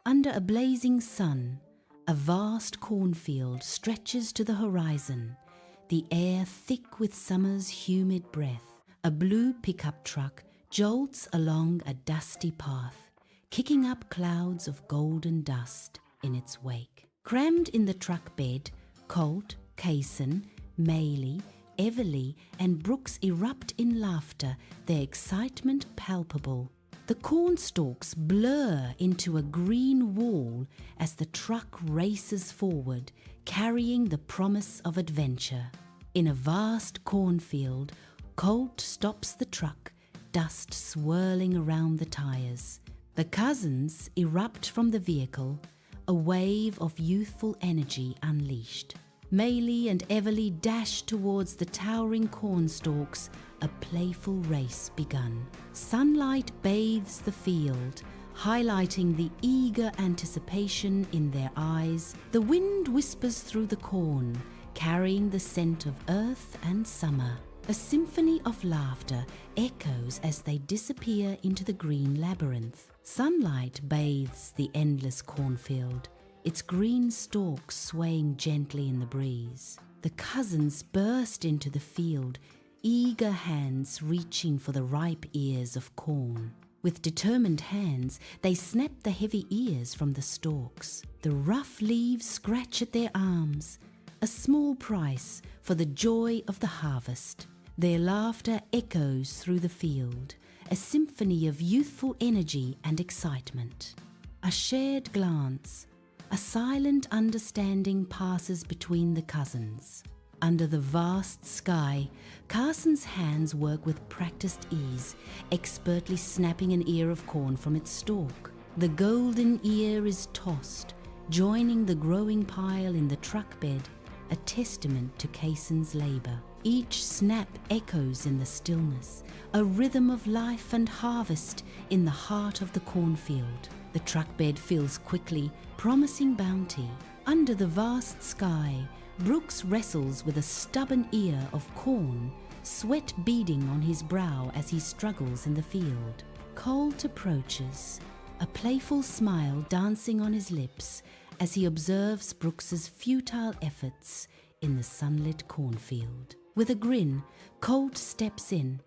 Under a blazing sun, a vast cornfield stretches to the horizon, the air thick with summer's humid breath. A blue pickup truck jolts along a dusty path, kicking up clouds of golden dust in its wake. Crammed in the truck bed, Colt, Kaysen, Maylee, Everly and Brooks erupt in laughter, their excitement palpable. The corn stalks blur into a green wall as the truck races forward, carrying the promise of adventure. In a vast cornfield, Colt stops the truck, dust swirling around the tires. The cousins erupt from the vehicle, a wave of youthful energy unleashed. Maylee and Everly dash towards the towering cornstalks, a playful race begun. Sunlight bathes the field, highlighting the eager anticipation in their eyes. The wind whispers through the corn, carrying the scent of earth and summer. A symphony of laughter echoes as they disappear into the green labyrinth. Sunlight bathes the endless cornfield, its green stalks swaying gently in the breeze. The cousins burst into the field, eager hands reaching for the ripe ears of corn. With determined hands, they snap the heavy ears from the stalks. The rough leaves scratch at their arms, a small price for the joy of the harvest. Their laughter echoes through the field, a symphony of youthful energy and excitement. A shared glance, a silent understanding passes between the cousins. Under the vast sky, Carson's hands work with practiced ease, expertly snapping an ear of corn from its stalk. The golden ear is tossed, joining the growing pile in the truck bed, a testament to Kaysen's labor. Each snap echoes in the stillness, a rhythm of life and harvest in the heart of the cornfield. The truck bed fills quickly, promising bounty. Under the vast sky, Brooks wrestles with a stubborn ear of corn, sweat beading on his brow as he struggles in the field. Colt approaches, a playful smile dancing on his lips as he observes Brooks's futile efforts in the sunlit cornfield. With a grin, Colt steps in,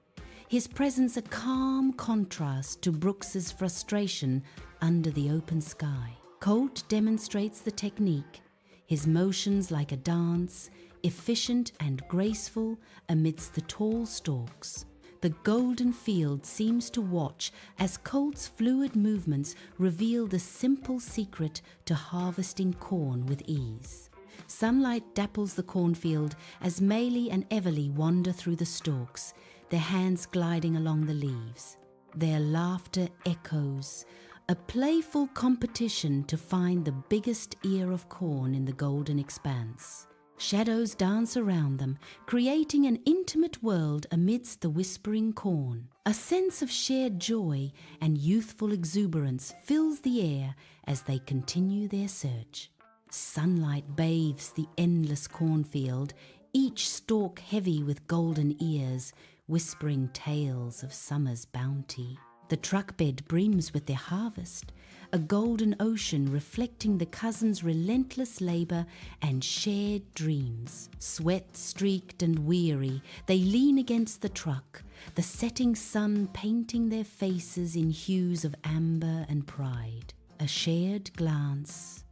his presence a calm contrast to Brooks's frustration under the open sky. Colt demonstrates the technique, his motions like a dance, efficient and graceful amidst the tall stalks. The golden field seems to watch as Colt's fluid movements reveal the simple secret to harvesting corn with ease. Sunlight dapples the cornfield as Maylee and Everly wander through the stalks, their hands gliding along the leaves. Their laughter echoes, a playful competition to find the biggest ear of corn in the golden expanse. Shadows dance around them, creating an intimate world amidst the whispering corn. A sense of shared joy and youthful exuberance fills the air as they continue their search. Sunlight bathes the endless cornfield, each stalk heavy with golden ears, whispering tales of summer's bounty. The truck bed brims with their harvest, a golden ocean reflecting the cousins' relentless labor and shared dreams. Sweat-streaked and weary, they lean against the truck, the setting sun painting their faces in hues of amber and pride. A shared glance,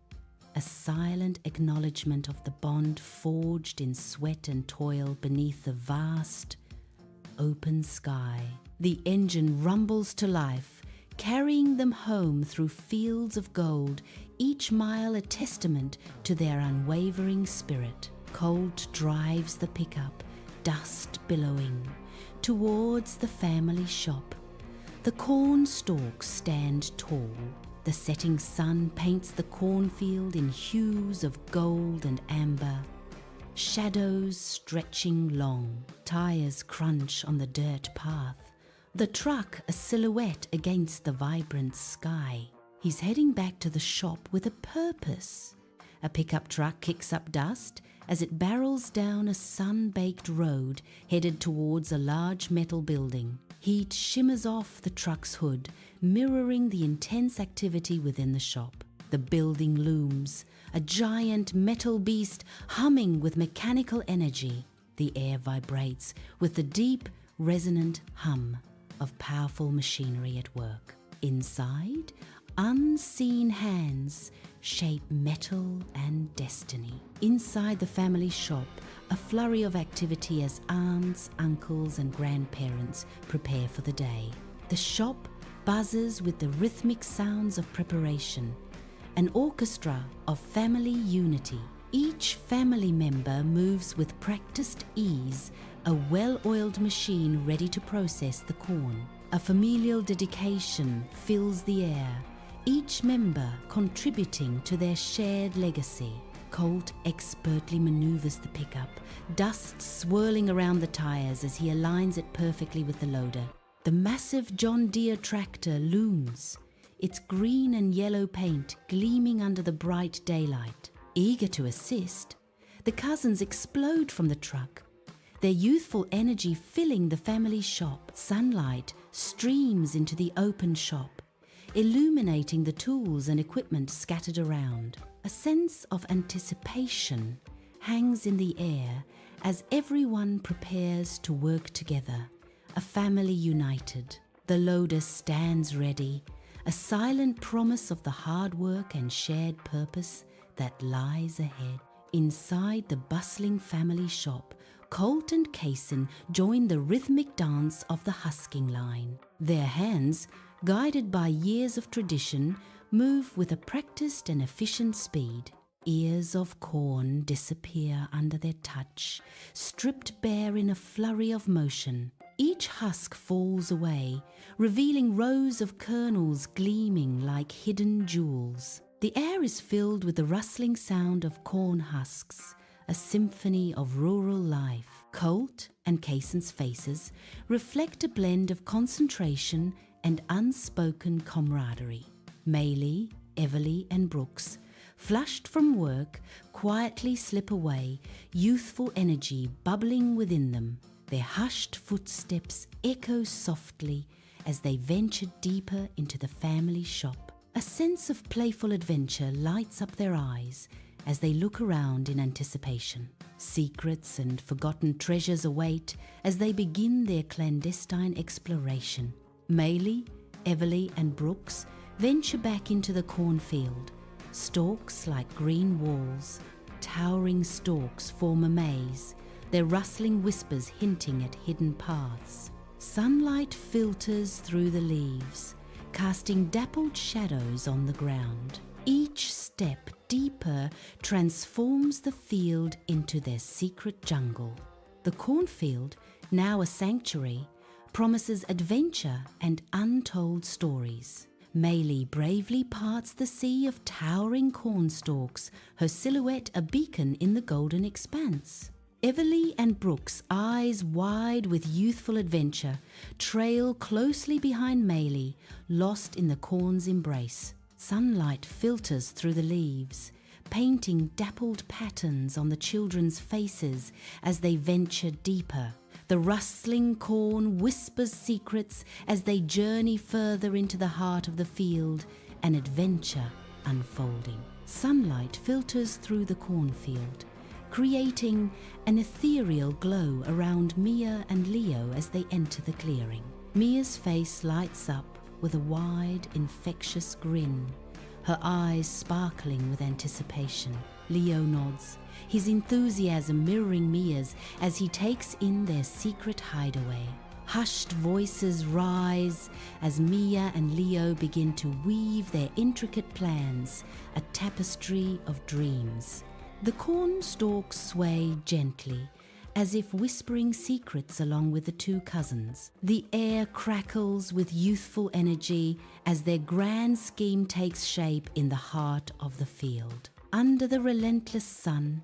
a silent acknowledgement of the bond forged in sweat and toil beneath the vast, open sky. The engine rumbles to life, carrying them home through fields of gold, each mile a testament to their unwavering spirit. Colt drives the pickup, dust billowing, towards the family shop. The corn stalks stand tall. The setting sun paints the cornfield in hues of gold and amber, shadows stretching long. Tires crunch on the dirt path, the truck a silhouette against the vibrant sky. He's heading back to the shop with a purpose. A pickup truck kicks up dust as it barrels down a sun-baked road headed towards a large metal building. Heat shimmers off the truck's hood, mirroring the intense activity within the shop. The building looms, a giant metal beast humming with mechanical energy. The air vibrates with the deep, resonant hum of powerful machinery at work. Inside, unseen hands shape metal and destiny. Inside the family shop, a flurry of activity as aunts, uncles, and grandparents prepare for the day. The shop buzzes with the rhythmic sounds of preparation, an orchestra of family unity. Each family member moves with practiced ease, a well-oiled machine ready to process the corn. A familial dedication fills the air, each member contributing to their shared legacy. Colt expertly maneuvers the pickup, dust swirling around the tires as he aligns it perfectly with the loader. The massive John Deere tractor looms, its green and yellow paint gleaming under the bright daylight. Eager to assist, the cousins explode from the truck, their youthful energy filling the family shop. Sunlight streams into the open shop, illuminating the tools and equipment scattered around. A sense of anticipation hangs in the air as everyone prepares to work together, a family united. The loader stands ready, a silent promise of the hard work and shared purpose that lies ahead. Inside the bustling family shop, Colt and Kaysen join the rhythmic dance of the husking line. Their hands, guided by years of tradition, move with a practiced and efficient speed. Ears of corn disappear under their touch, stripped bare in a flurry of motion. Each husk falls away, revealing rows of kernels gleaming like hidden jewels. The air is filled with the rustling sound of corn husks, a symphony of rural life. Colt and Kaysen's faces reflect a blend of concentration and unspoken camaraderie. Maylee, Everly, and Brooks, flushed from work, quietly slip away, youthful energy bubbling within them. Their hushed footsteps echo softly as they venture deeper into the family shop. A sense of playful adventure lights up their eyes as they look around in anticipation. Secrets and forgotten treasures await as they begin their clandestine exploration. Maylee, Everly, and Brooks venture back into the cornfield. Stalks like green walls, towering stalks form a maze, their rustling whispers hinting at hidden paths. Sunlight filters through the leaves, casting dappled shadows on the ground. Each step deeper transforms the field into their secret jungle. The cornfield, now a sanctuary, promises adventure and untold stories. Maylee bravely parts the sea of towering cornstalks, her silhouette a beacon in the golden expanse. Everly and Brooks, eyes wide with youthful adventure, trail closely behind Maylee, lost in the corn's embrace. Sunlight filters through the leaves, painting dappled patterns on the children's faces as they venture deeper. The rustling corn whispers secrets as they journey further into the heart of the field, an adventure unfolding. Sunlight filters through the cornfield, creating an ethereal glow around Mia and Leo as they enter the clearing. Mia's face lights up with a wide, infectious grin, her eyes sparkling with anticipation. Leo nods, his enthusiasm mirroring Mia's as he takes in their secret hideaway. Hushed voices rise as Mia and Leo begin to weave their intricate plans, a tapestry of dreams. The corn stalks sway gently, as if whispering secrets along with the two cousins. The air crackles with youthful energy as their grand scheme takes shape in the heart of the field. Under the relentless sun,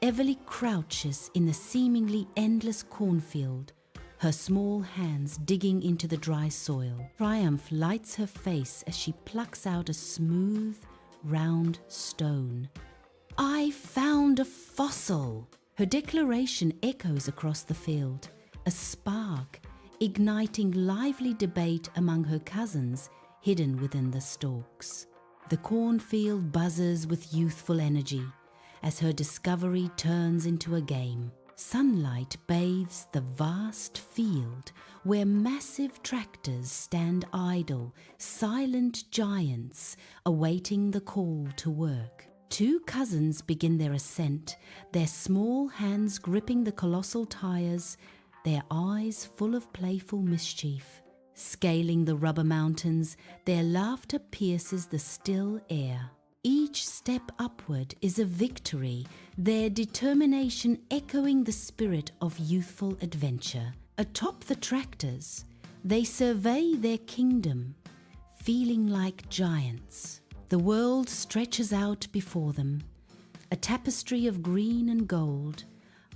Everly crouches in the seemingly endless cornfield, her small hands digging into the dry soil. Triumph lights her face as she plucks out a smooth, round stone. "I found a fossil!" Her declaration echoes across the field, a spark igniting lively debate among her cousins hidden within the stalks. The cornfield buzzes with youthful energy as her discovery turns into a game. Sunlight bathes the vast field where massive tractors stand idle, silent giants awaiting the call to work. Two cousins begin their ascent, their small hands gripping the colossal tires, their eyes full of playful mischief. Scaling the rubber mountains, their laughter pierces the still air. Each step upward is a victory, their determination echoing the spirit of youthful adventure. Atop the tractors, they survey their kingdom, feeling like giants. The world stretches out before them, a tapestry of green and gold,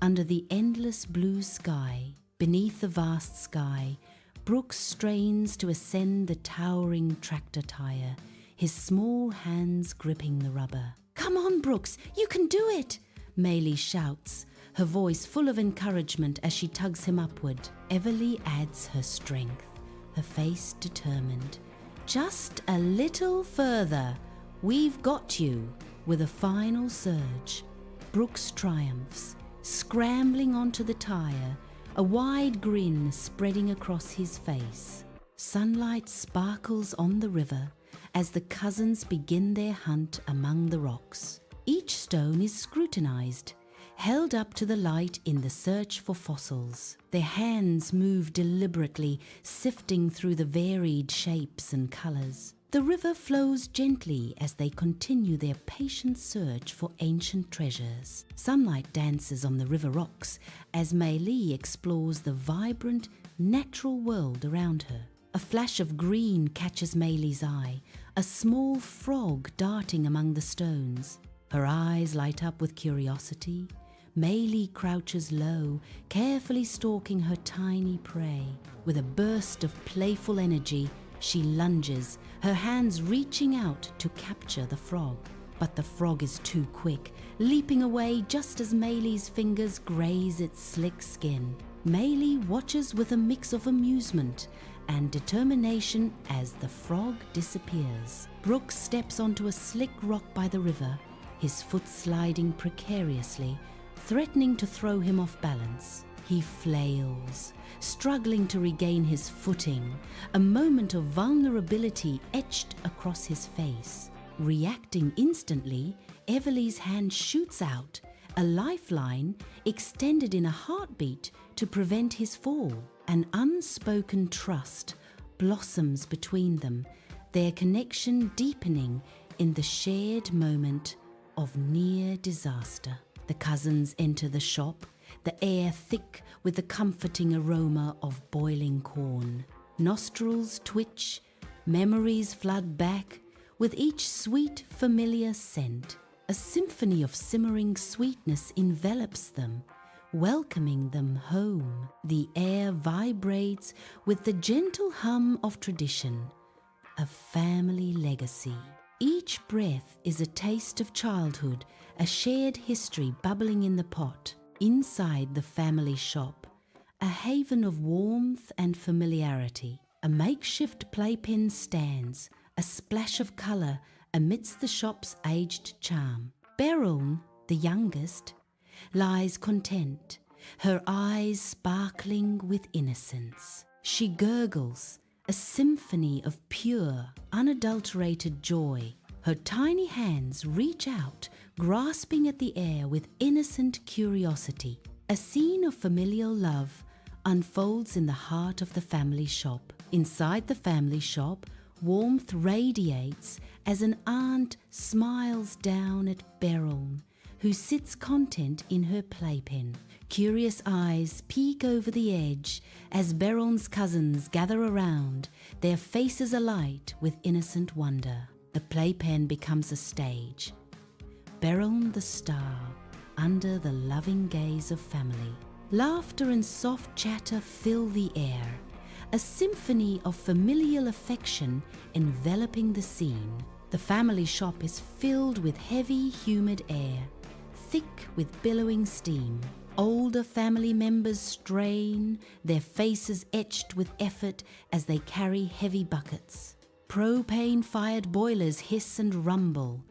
under the endless blue sky. Beneath the vast sky, Brooks strains to ascend the towering tractor tire, his small hands gripping the rubber. "Come on, Brooks, you can do it!" Maylie shouts, her voice full of encouragement as she tugs him upward. Everly adds her strength, her face determined. "Just a little further. We've got you." With a final surge, Brooks triumphs, scrambling onto the tire, a wide grin spreading across his face. Sunlight sparkles on the river as the cousins begin their hunt among the rocks. Each stone is scrutinized, held up to the light in the search for fossils. Their hands move deliberately, sifting through the varied shapes and colors. The river flows gently as they continue their patient search for ancient treasures. Sunlight dances on the river rocks as Maylie explores the vibrant, natural world around her. A flash of green catches Maylie's eye, a small frog darting among the stones. Her eyes light up with curiosity. Maylie crouches low, carefully stalking her tiny prey. With a burst of playful energy, she lunges, her hands reaching out to capture the frog. But the frog is too quick, leaping away just as Maylie's fingers graze its slick skin. Maylie watches with a mix of amusement and determination as the frog disappears. Brooks steps onto a slick rock by the river, his foot sliding precariously, threatening to throw him off balance. He flails, struggling to regain his footing, a moment of vulnerability etched across his face. Reacting instantly, Everly's hand shoots out, a lifeline extended in a heartbeat to prevent his fall. An unspoken trust blossoms between them, their connection deepening in the shared moment of near disaster. The cousins enter the shop, the air thick with the comforting aroma of boiling corn. Nostrils twitch, memories flood back, with each sweet, familiar scent. A symphony of simmering sweetness envelops them, welcoming them home. The air vibrates with the gentle hum of tradition, a family legacy. Each breath is a taste of childhood, a shared history bubbling in the pot. Inside the family shop, a haven of warmth and familiarity. A makeshift playpen stands, a splash of colour amidst the shop's aged charm. Beryl, the youngest, lies content, her eyes sparkling with innocence. She gurgles, a symphony of pure, unadulterated joy. Her tiny hands reach out, grasping at the air with innocent curiosity. A scene of familial love unfolds in the heart of the family shop. Inside the family shop, warmth radiates as an aunt smiles down at Beryl, who sits content in her playpen. Curious eyes peek over the edge as Beryl's cousins gather around, their faces alight with innocent wonder. The playpen becomes a stage. Beryl the star, under the loving gaze of family. Laughter and soft chatter fill the air, a symphony of familial affection enveloping the scene. The family shop is filled with heavy, humid air, thick with billowing steam. Older family members strain, their faces etched with effort as they carry heavy buckets. Propane-fired boilers hiss and rumble,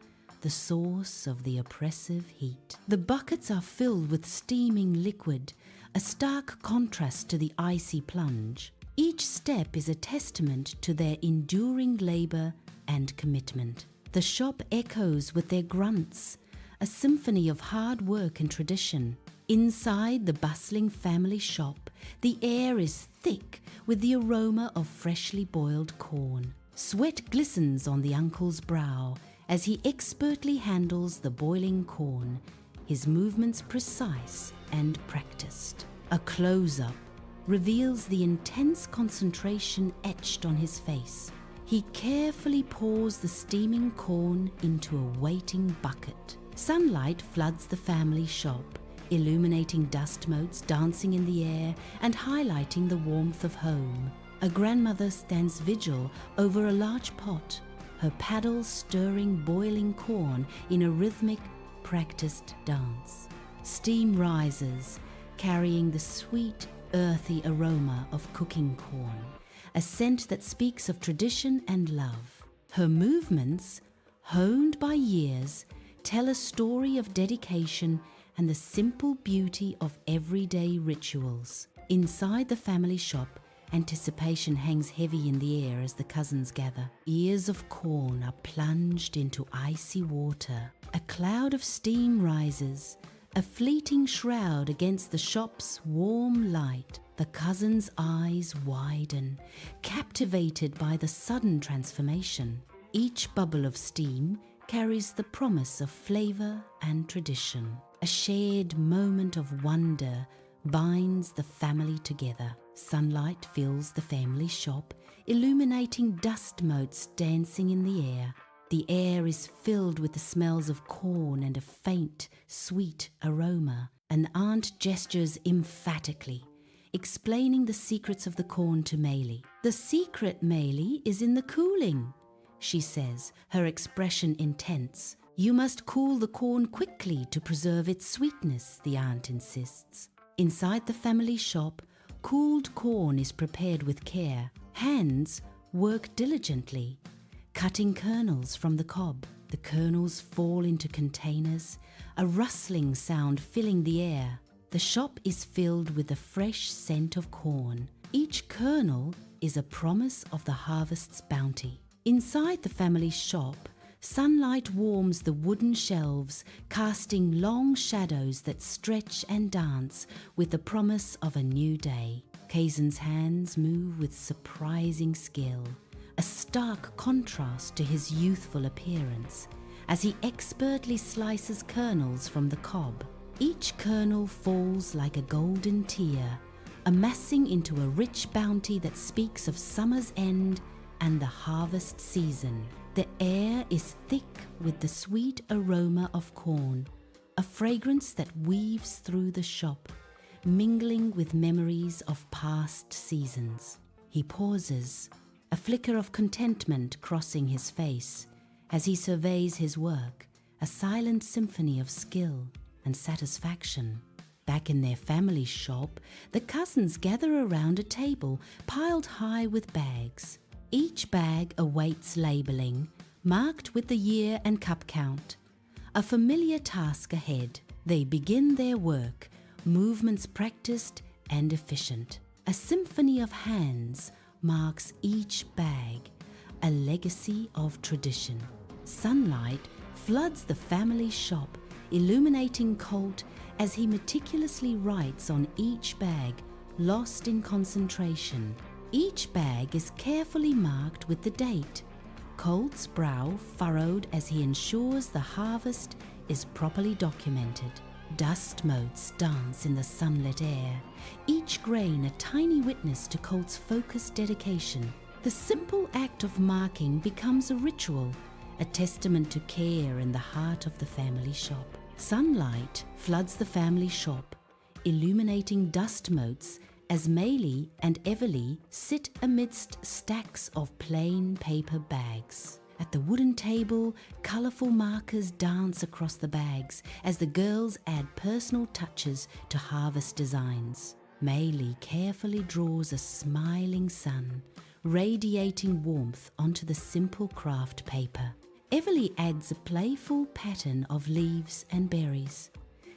the source of the oppressive heat. The buckets are filled with steaming liquid, a stark contrast to the icy plunge. Each step is a testament to their enduring labor and commitment. The shop echoes with their grunts, a symphony of hard work and tradition. Inside the bustling family shop, the air is thick with the aroma of freshly boiled corn. Sweat glistens on the uncle's brow as he expertly handles the boiling corn, his movements precise and practiced. A close-up reveals the intense concentration etched on his face. He carefully pours the steaming corn into a waiting bucket. Sunlight floods the family shop, illuminating dust motes dancing in the air and highlighting the warmth of home. A grandmother stands vigil over a large pot, her paddle stirring boiling corn in a rhythmic, practiced dance. Steam rises, carrying the sweet, earthy aroma of cooking corn, a scent that speaks of tradition and love. Her movements, honed by years, tell a story of dedication and the simple beauty of everyday rituals. Inside the family shop, anticipation hangs heavy in the air as the cousins gather. Ears of corn are plunged into icy water. A cloud of steam rises, a fleeting shroud against the shop's warm light. The cousins' eyes widen, captivated by the sudden transformation. Each bubble of steam carries the promise of flavor and tradition. A shared moment of wonder binds the family together. Sunlight fills the family shop, illuminating dust motes dancing in the air. The air is filled with the smells of corn and a faint, sweet aroma. An aunt gestures emphatically, explaining the secrets of the corn to Maylie. "The secret, Maylie, is in the cooling," she says, her expression intense. "You must cool the corn quickly to preserve its sweetness," the aunt insists. Inside the family shop, cooled corn is prepared with care. Hands work diligently, cutting kernels from the cob. The kernels fall into containers, a rustling sound filling the air. The shop is filled with the fresh scent of corn. Each kernel is a promise of the harvest's bounty. Inside the family shop, sunlight warms the wooden shelves, casting long shadows that stretch and dance with the promise of a new day. Kazan's hands move with surprising skill, a stark contrast to his youthful appearance, as he expertly slices kernels from the cob. Each kernel falls like a golden tear, amassing into a rich bounty that speaks of summer's end and the harvest season. The air is thick with the sweet aroma of corn, a fragrance that weaves through the shop, mingling with memories of past seasons. He pauses, a flicker of contentment crossing his face as he surveys his work, a silent symphony of skill and satisfaction. Back in their family shop, the cousins gather around a table piled high with bags. Each bag awaits labeling, marked with the year and cup count. A familiar task ahead. They begin their work, movements practiced and efficient. A symphony of hands marks each bag, a legacy of tradition. Sunlight floods the family shop, illuminating Colt as he meticulously writes on each bag, lost in concentration. Each bag is carefully marked with the date, Colt's brow furrowed as he ensures the harvest is properly documented. Dust motes dance in the sunlit air, each grain a tiny witness to Colt's focused dedication. The simple act of marking becomes a ritual, a testament to care in the heart of the family shop. Sunlight floods the family shop, illuminating dust motes as Maylie and Everly sit amidst stacks of plain paper bags. At the wooden table, colourful markers dance across the bags as the girls add personal touches to harvest designs. Maylie carefully draws a smiling sun, radiating warmth onto the simple craft paper. Everly adds a playful pattern of leaves and berries,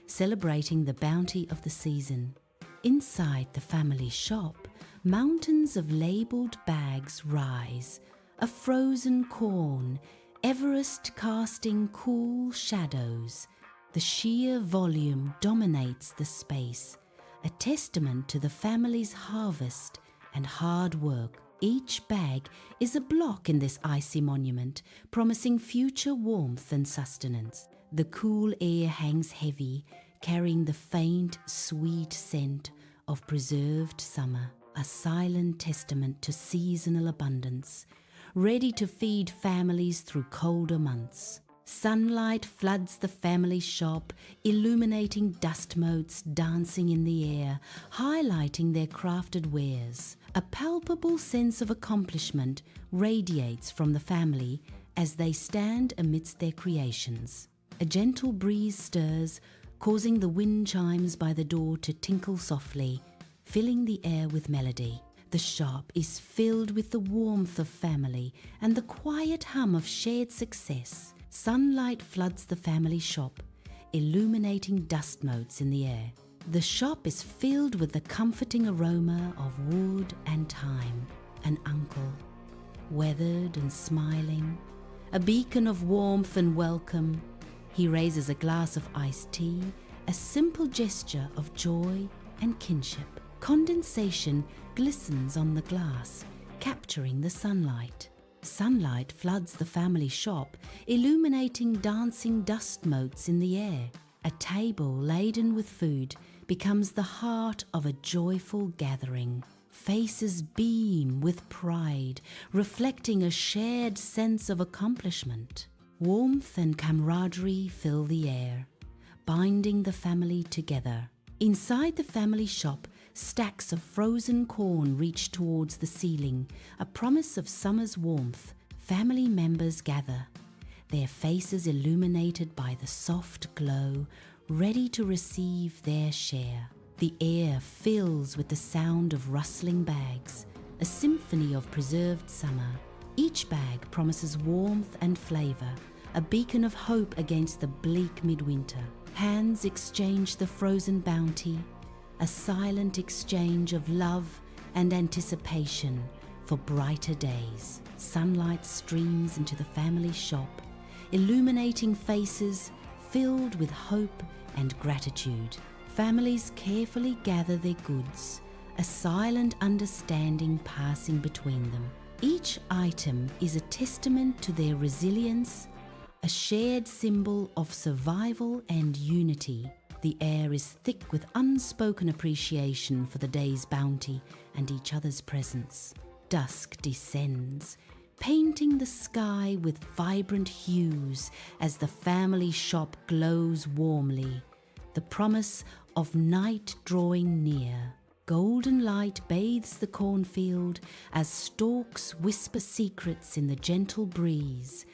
celebrating the bounty of the season. Inside the family shop, mountains of labelled bags rise, of frozen corn, Everest casting cool shadows. The sheer volume dominates the space, a testament to the family's harvest and hard work. Each bag is a block in this icy monument, promising future warmth and sustenance. The cool air hangs heavy, carrying the faint, sweet scent of preserved summer, a silent testament to seasonal abundance, ready to feed families through colder months. Sunlight floods the family shop, illuminating dust motes dancing in the air, highlighting their crafted wares. A palpable sense of accomplishment radiates from the family as they stand amidst their creations. A gentle breeze stirs, causing the wind chimes by the door to tinkle softly, filling the air with melody. The shop is filled with the warmth of family and the quiet hum of shared success. Sunlight floods the family shop, illuminating dust motes in the air. The shop is filled with the comforting aroma of wood and thyme. An uncle, weathered and smiling, a beacon of warmth and welcome. He raises a glass of iced tea, a simple gesture of joy and kinship. Condensation glistens on the glass, capturing the sunlight. Sunlight floods the family shop, illuminating dancing dust motes in the air. A table laden with food becomes the heart of a joyful gathering. Faces beam with pride, reflecting a shared sense of accomplishment. Warmth and camaraderie fill the air, binding the family together. Inside the family shop, stacks of frozen corn reach towards the ceiling, a promise of summer's warmth. Family members gather, their faces illuminated by the soft glow, ready to receive their share. The air fills with the sound of rustling bags, a symphony of preserved summer. Each bag promises warmth and flavour, a beacon of hope against the bleak midwinter. Hands exchange the frozen bounty, a silent exchange of love and anticipation for brighter days. Sunlight streams into the family shop, illuminating faces filled with hope and gratitude. Families carefully gather their goods, a silent understanding passing between them. Each item is a testament to their resilience, a shared symbol of survival and unity. The air is thick with unspoken appreciation for the day's bounty and each other's presence. Dusk descends, painting the sky with vibrant hues as the family shop glows warmly, the promise of night drawing near. Golden light bathes the cornfield as stalks whisper secrets in the gentle breeze,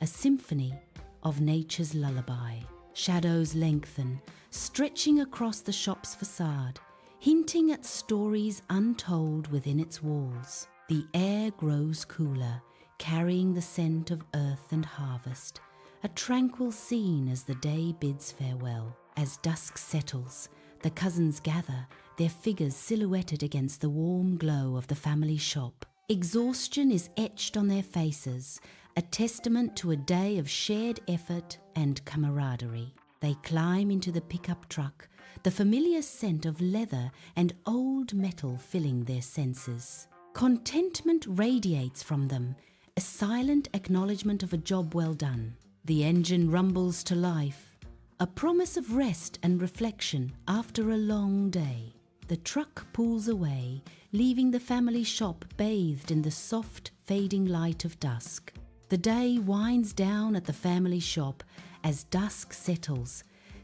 a symphony of nature's lullaby. Shadows lengthen, stretching across the shop's facade, hinting at stories untold within its walls. The air grows cooler, carrying the scent of earth and harvest, a tranquil scene as the day bids farewell. As dusk settles, the cousins gather, their figures silhouetted against the warm glow of the family shop. Exhaustion is etched on their faces, a testament to a day of shared effort and camaraderie. They climb into the pickup truck, the familiar scent of leather and old metal filling their senses. Contentment radiates from them, a silent acknowledgement of a job well done. The engine rumbles to life, a promise of rest and reflection after a long day. The truck pulls away, leaving the family shop bathed in the soft, fading light of dusk. The day winds down at the family shop as dusk settles,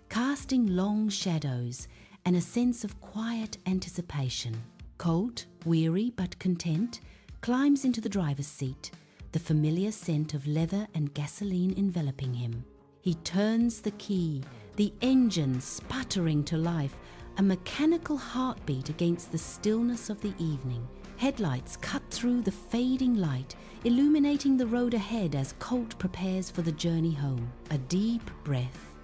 casting long shadows and a sense of quiet anticipation. Colt, weary but content, climbs into the driver's seat, the familiar scent of leather and gasoline enveloping him. He turns the key, the engine sputtering to life, a mechanical heartbeat against the stillness of the evening. Headlights cut through the fading light, illuminating the road ahead as Colt prepares for the journey home. A deep breath,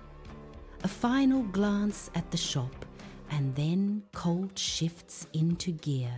a final glance at the shop, and then Colt shifts into gear,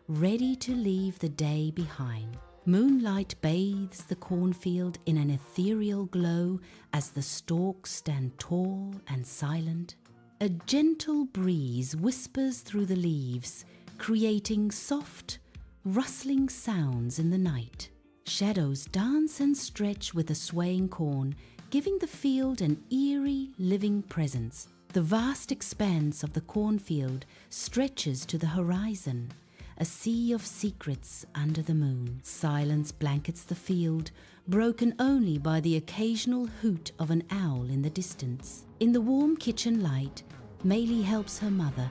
ready to leave the day behind. Moonlight bathes the cornfield in an ethereal glow as the stalks stand tall and silent. A gentle breeze whispers through the leaves, creating soft, rustling sounds in the night. Shadows dance and stretch with the swaying corn, giving the field an eerie, living presence. The vast expanse of the cornfield stretches to the horizon, a sea of secrets under the moon. Silence blankets the field, broken only by the occasional hoot of an owl in the distance. In the warm kitchen light, Maylee helps her mother,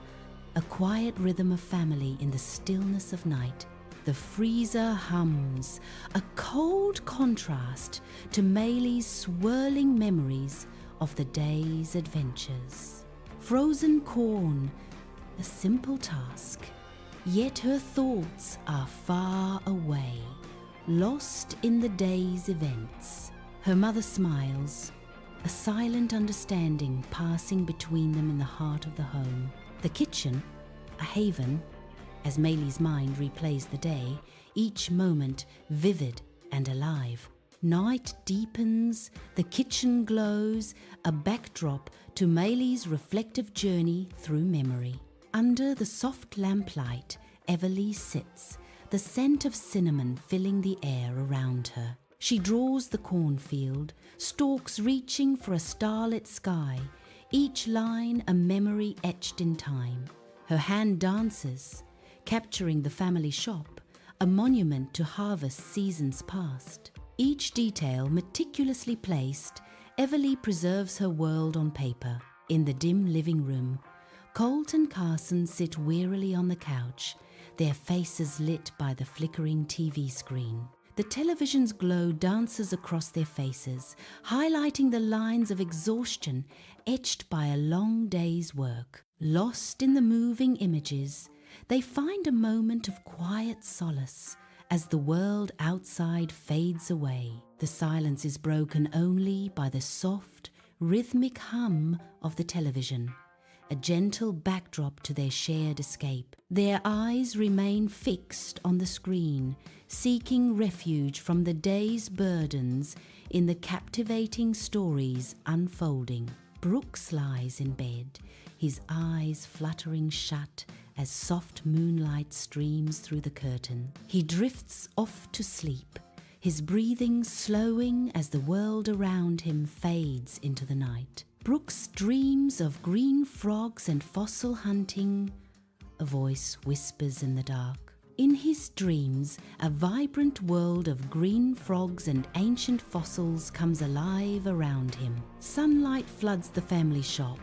a quiet rhythm of family in the stillness of night. The freezer hums, a cold contrast to Maylee's swirling memories of the day's adventures. Frozen corn, a simple task, yet her thoughts are far away, lost in the day's events. Her mother smiles, a silent understanding passing between them in the heart of the home. The kitchen, a haven, as Maylee's mind replays the day, each moment vivid and alive. Night deepens, the kitchen glows, a backdrop to Maylee's reflective journey through memory. Under the soft lamplight, Everly sits, the scent of cinnamon filling the air around her. She draws the cornfield, stalks reaching for a starlit sky, each line a memory etched in time. Her hand dances, capturing the family shop, a monument to harvest seasons past. Each detail meticulously placed, Everly preserves her world on paper. In the dim living room, Colt and Carson sit wearily on the couch, their faces lit by the flickering TV screen. The television's glow dances across their faces, highlighting the lines of exhaustion etched by a long day's work. Lost in the moving images, they find a moment of quiet solace as the world outside fades away. The silence is broken only by the soft, rhythmic hum of the television, a gentle backdrop to their shared escape. Their eyes remain fixed on the screen, seeking refuge from the day's burdens in the captivating stories unfolding. Brooks lies in bed, his eyes fluttering shut as soft moonlight streams through the curtain. He drifts off to sleep, his breathing slowing as the world around him fades into the night. Brooks dreams of green frogs and fossil hunting, a voice whispers in the dark. In his dreams, a vibrant world of green frogs and ancient fossils comes alive around him. Sunlight floods the family shop,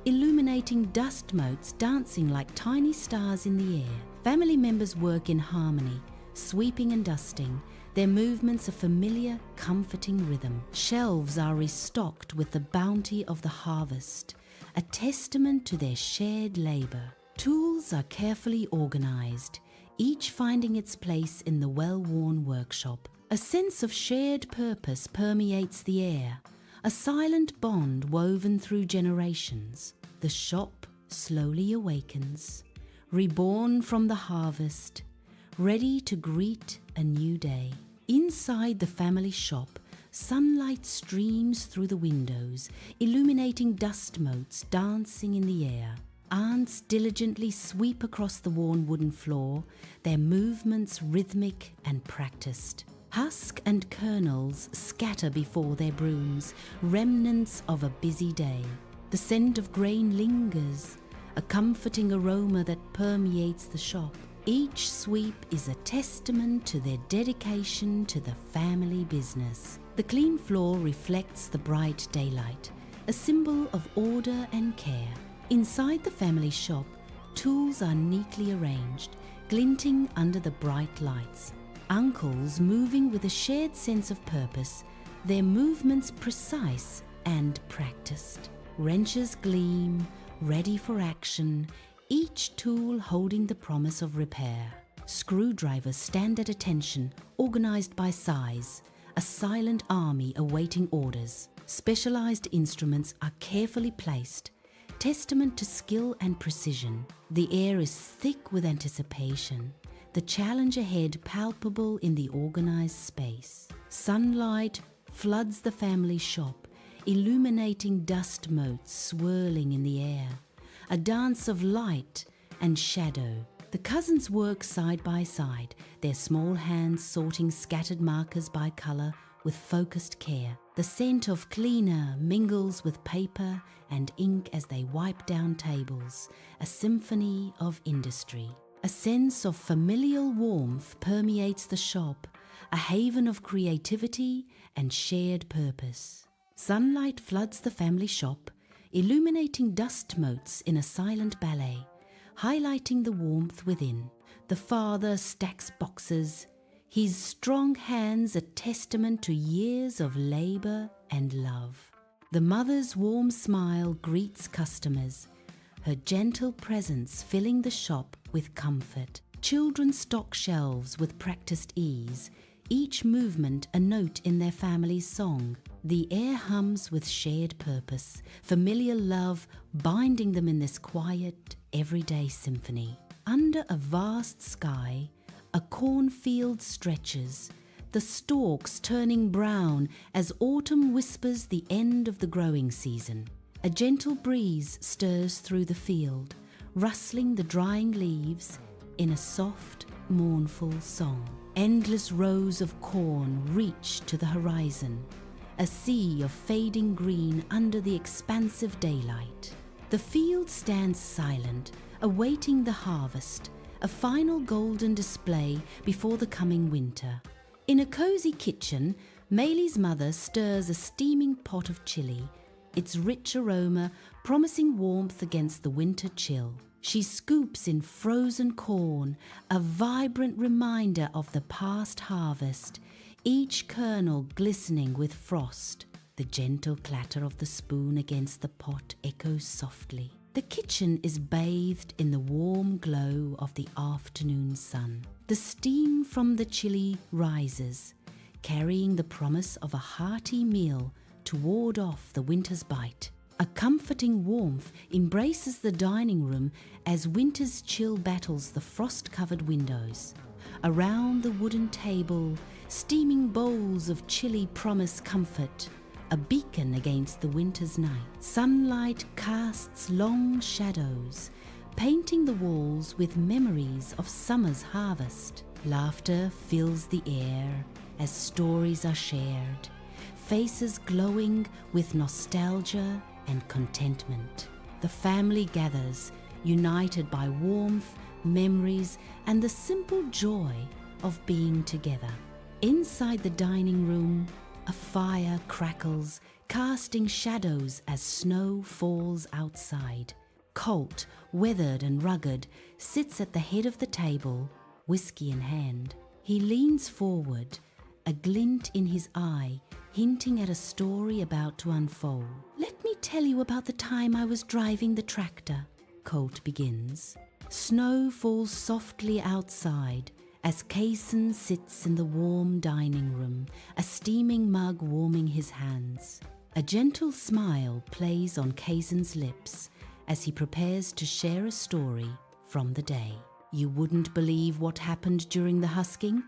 illuminating dust motes dancing like tiny stars in the air. Family members work in harmony, sweeping and dusting, their movements a familiar, comforting rhythm. Shelves are restocked with the bounty of the harvest, a testament to their shared labor. Tools are carefully organized, each finding its place in the well-worn workshop. A sense of shared purpose permeates the air, a silent bond woven through generations. The shop slowly awakens, reborn from the harvest, ready to greet a new day. Inside the family shop, sunlight streams through the windows, illuminating dust motes dancing in the air. Aunts diligently sweep across the worn wooden floor, their movements rhythmic and practiced. Husk and kernels scatter before their brooms, remnants of a busy day. The scent of grain lingers, a comforting aroma that permeates the shop. Each sweep is a testament to their dedication to the family business. The clean floor reflects the bright daylight, a symbol of order and care. Inside the family shop, tools are neatly arranged, glinting under the bright lights. Uncles moving with a shared sense of purpose, their movements precise and practiced. Wrenches gleam, ready for action, each tool holding the promise of repair. Screwdrivers stand at attention, organized by size, a silent army awaiting orders. Specialized instruments are carefully placed, testament to skill and precision. The air is thick with anticipation, the challenge ahead palpable in the organized space. Sunlight floods the family shop, illuminating dust motes swirling in the air, a dance of light and shadow. The cousins work side by side, their small hands sorting scattered markers by color with focused care. The scent of cleaner mingles with paper and ink as they wipe down tables, a symphony of industry. A sense of familial warmth permeates the shop, a haven of creativity and shared purpose. Sunlight floods the family shop, illuminating dust motes in a silent ballet, highlighting the warmth within. The father stacks boxes, his strong hands a testament to years of labor and love. The mother's warm smile greets customers, her gentle presence filling the shop with comfort. Children stock shelves with practiced ease, each movement a note in their family's song. The air hums with shared purpose, familiar love binding them in this quiet, everyday symphony. Under a vast sky, a cornfield stretches, the stalks turning brown as autumn whispers the end of the growing season. A gentle breeze stirs through the field, rustling the drying leaves in a soft, mournful song. Endless rows of corn reach to the horizon, a sea of fading green under the expansive daylight. The field stands silent, awaiting the harvest, a final golden display before the coming winter. In a cozy kitchen, Maylee's mother stirs a steaming pot of chili, its rich aroma promising warmth against the winter chill. She scoops in frozen corn, a vibrant reminder of the past harvest, each kernel glistening with frost. The gentle clatter of the spoon against the pot echoes softly. The kitchen is bathed in the warm glow of the afternoon sun. The steam from the chili rises, carrying the promise of a hearty meal to ward off the winter's bite. A comforting warmth embraces the dining room as winter's chill battles the frost-covered windows. Around the wooden table, steaming bowls of chili promise comfort, a beacon against the winter's night. Sunlight casts long shadows, painting the walls with memories of summer's harvest. Laughter fills the air as stories are shared, faces glowing with nostalgia and contentment. The family gathers, united by warmth, memories, and the simple joy of being together. Inside the dining room, a fire crackles, casting shadows as snow falls outside. Colt, weathered and rugged, sits at the head of the table, whiskey in hand. He leans forward, a glint in his eye, hinting at a story about to unfold. "Let me tell you about the time I was driving the tractor," Colt begins. Snow falls softly outside as Kaysen sits in the warm dining room, a steaming mug warming his hands. A gentle smile plays on Kaysen's lips as he prepares to share a story from the day. "You wouldn't believe what happened during the husking.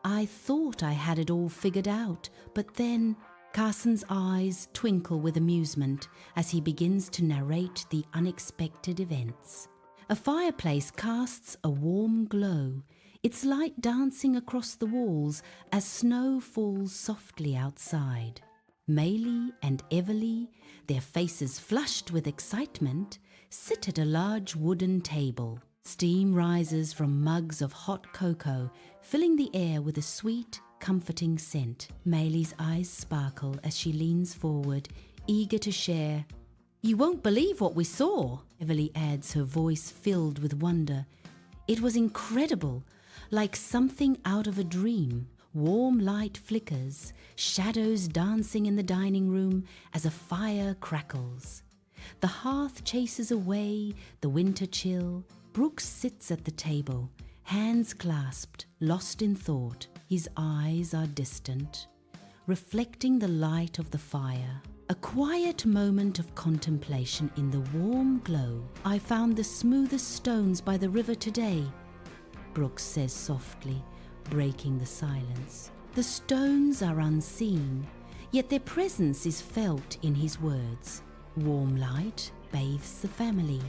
I thought I had it all figured out, but then..." Carson's eyes twinkle with amusement as he begins to narrate the unexpected events. A fireplace casts a warm glow, its light dancing across the walls as snow falls softly outside. Maylee and Everly, their faces flushed with excitement, sit at a large wooden table. Steam rises from mugs of hot cocoa, filling the air with a sweet, comforting scent. Maylee's eyes sparkle as she leans forward, eager to share. "You won't believe what we saw," Everly adds, her voice filled with wonder. "It was incredible, like something out of a dream. Warm light flickers, shadows dancing in the dining room as a fire crackles. The hearth chases away the winter chill. Brooks sits at the table, hands clasped, lost in thought. His eyes are distant, reflecting the light of the fire. A quiet moment of contemplation in the warm glow. I found the smoothest stones by the river today, Brooks says softly, breaking the silence. The stones are unseen, yet their presence is felt in his words. Warm light bathes the family,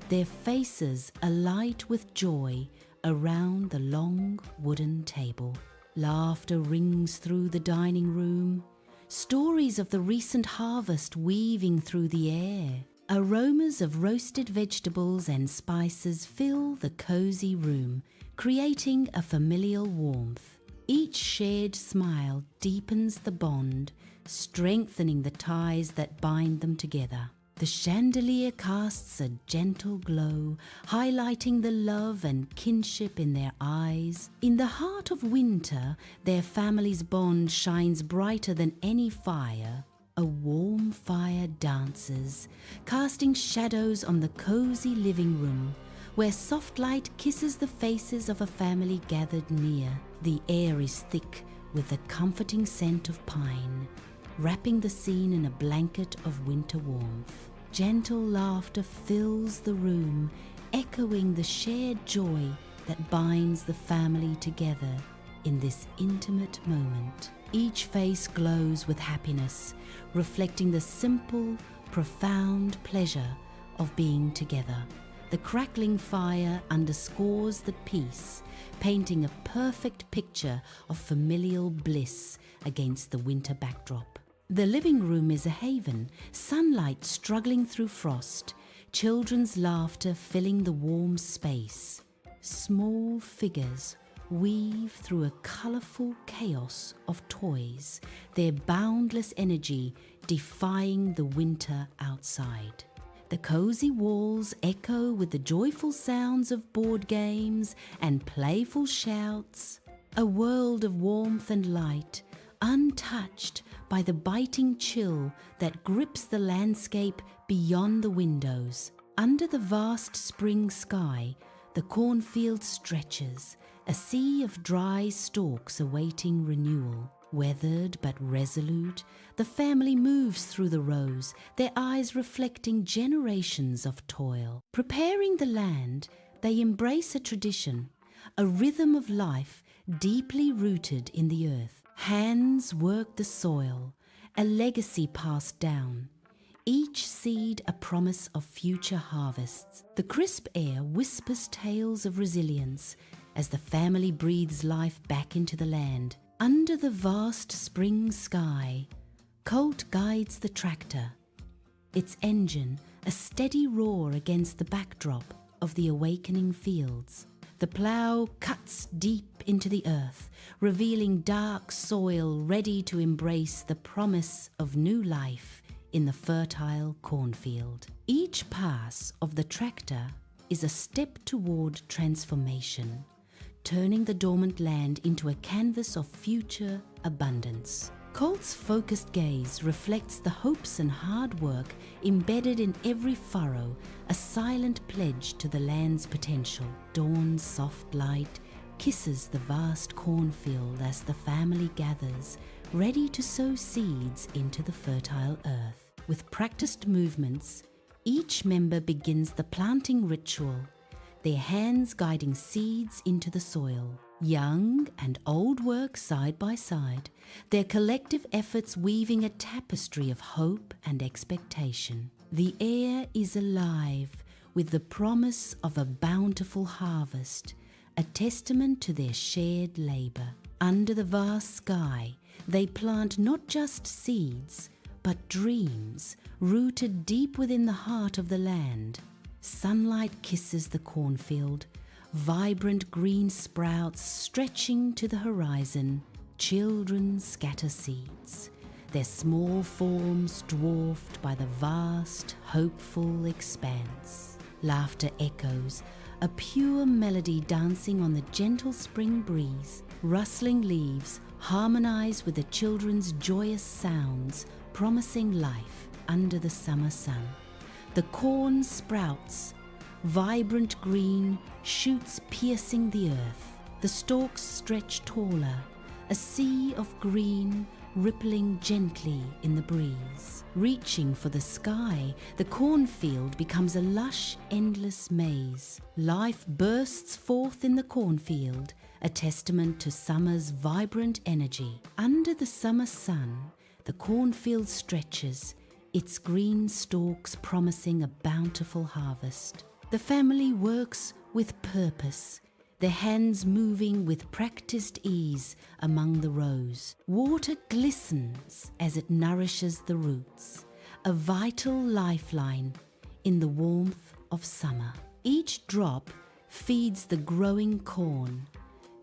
their faces alight with joy around the long wooden table. Laughter rings through the dining room, stories of the recent harvest weaving through the air. Aromas of roasted vegetables and spices fill the cozy room, creating a familial warmth. Each shared smile deepens the bond, strengthening the ties that bind them together. The chandelier casts a gentle glow, highlighting the love and kinship in their eyes. In the heart of winter, their family's bond shines brighter than any fire. A warm fire dances, casting shadows on the cozy living room, where soft light kisses the faces of a family gathered near. The air is thick with the comforting scent of pine, wrapping the scene in a blanket of winter warmth. Gentle laughter fills the room, echoing the shared joy that binds the family together in this intimate moment. Each face glows with happiness, reflecting the simple, profound pleasure of being together. The crackling fire underscores the peace, painting a perfect picture of familial bliss against the winter backdrop. The living room is a haven, sunlight struggling through frost, children's laughter filling the warm space. Small figures weave through a colourful chaos of toys, their boundless energy defying the winter outside. The cozy walls echo with the joyful sounds of board games and playful shouts. A world of warmth and light, untouched by the biting chill that grips the landscape beyond the windows. Under the vast spring sky, the cornfield stretches, a sea of dry stalks awaiting renewal. Weathered but resolute, the family moves through the rows, their eyes reflecting generations of toil. Preparing the land, they embrace a tradition, a rhythm of life deeply rooted in the earth. Hands work the soil, a legacy passed down. Each seed a promise of future harvests. The crisp air whispers tales of resilience as the family breathes life back into the land. Under the vast spring sky, Colt guides the tractor, its engine a steady roar against the backdrop of the awakening fields. The plough cuts deep into the earth, revealing dark soil ready to embrace the promise of new life in the fertile cornfield. Each pass of the tractor is a step toward transformation, turning the dormant land into a canvas of future abundance. Colt's focused gaze reflects the hopes and hard work embedded in every furrow, a silent pledge to the land's potential. Dawn's soft light kisses the vast cornfield as the family gathers, ready to sow seeds into the fertile earth. With practiced movements, each member begins the planting ritual, their hands guiding seeds into the soil. Young and old work side by side, their collective efforts weaving a tapestry of hope and expectation. The air is alive with the promise of a bountiful harvest, a testament to their shared labor. Under the vast sky, they plant not just seeds, but dreams rooted deep within the heart of the land. Sunlight kisses the cornfield, vibrant green sprouts stretching to the horizon. Children scatter seeds, their small forms dwarfed by the vast, hopeful expanse. Laughter echoes, a pure melody dancing on the gentle spring breeze. Rustling leaves harmonize with the children's joyous sounds, promising life under the summer sun. The corn sprouts, vibrant green, shoots piercing the earth. The stalks stretch taller, a sea of green rippling gently in the breeze. Reaching for the sky, the cornfield becomes a lush, endless maze. Life bursts forth in the cornfield, a testament to summer's vibrant energy. Under the summer sun, the cornfield stretches, its green stalks promising a bountiful harvest. The family works with purpose, their hands moving with practiced ease among the rows. Water glistens as it nourishes the roots, a vital lifeline in the warmth of summer. Each drop feeds the growing corn,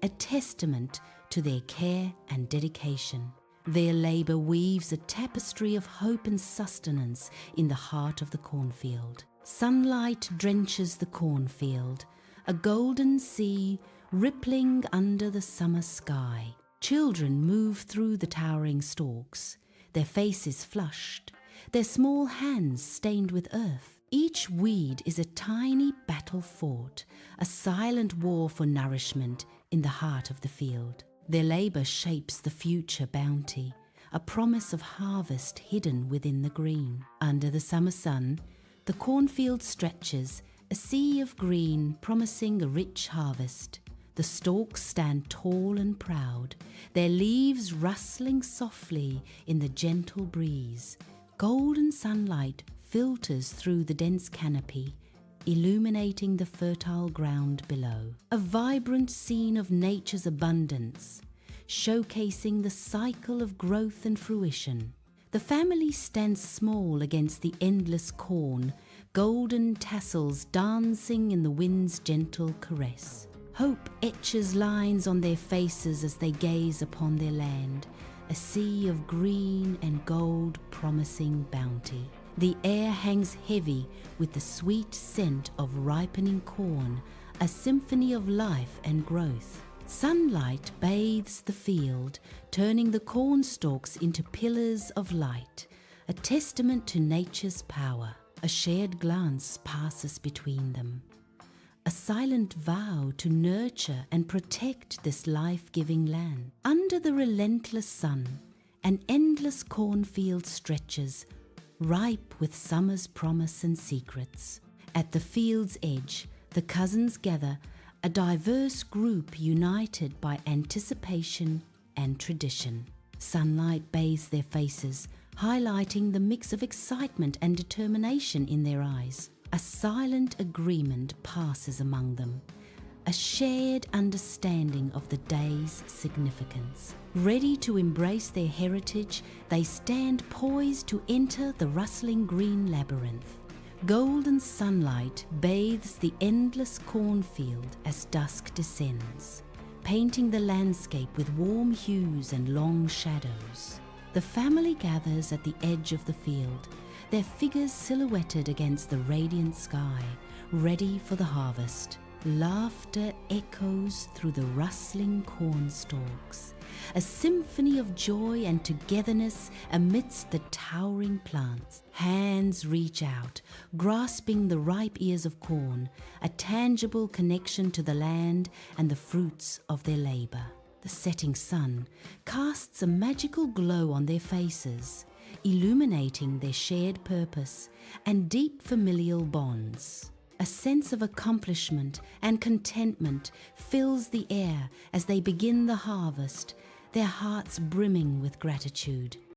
a testament to their care and dedication. Their labor weaves a tapestry of hope and sustenance in the heart of the cornfield. Sunlight drenches the cornfield, a golden sea rippling under the summer sky. Children move through the towering stalks, their faces flushed, their small hands stained with earth. Each weed is a tiny battle fought, a silent war for nourishment in the heart of the field. Their labor shapes the future bounty, a promise of harvest hidden within the green. Under the summer sun, the cornfield stretches, a sea of green promising a rich harvest. The stalks stand tall and proud, their leaves rustling softly in the gentle breeze. Golden sunlight filters through the dense canopy, illuminating the fertile ground below. A vibrant scene of nature's abundance, showcasing the cycle of growth and fruition. The family stands small against the endless corn, golden tassels dancing in the wind's gentle caress. Hope etches lines on their faces as they gaze upon their land, a sea of green and gold promising bounty. The air hangs heavy with the sweet scent of ripening corn, a symphony of life and growth. Sunlight bathes the field, turning the corn stalks into pillars of light, a testament to nature's power. A shared glance passes between them, a silent vow to nurture and protect this life-giving land. Under the relentless sun, an endless cornfield stretches, ripe with summer's promise and secrets. At the field's edge, the cousins gather, a diverse group united by anticipation and tradition. Sunlight bathes their faces, highlighting the mix of excitement and determination in their eyes. A silent agreement passes among them, a shared understanding of the day's significance. Ready to embrace their heritage, they stand poised to enter the rustling green labyrinth. Golden sunlight bathes the endless cornfield as dusk descends, painting the landscape with warm hues and long shadows. The family gathers at the edge of the field, their figures silhouetted against the radiant sky, ready for the harvest. Laughter echoes through the rustling corn stalks, a symphony of joy and togetherness amidst the towering plants. Hands reach out, grasping the ripe ears of corn, a tangible connection to the land and the fruits of their labor. The setting sun casts a magical glow on their faces, illuminating their shared purpose and deep familial bonds. A sense of accomplishment and contentment fills the air as they begin the harvest, their hearts brimming with gratitude.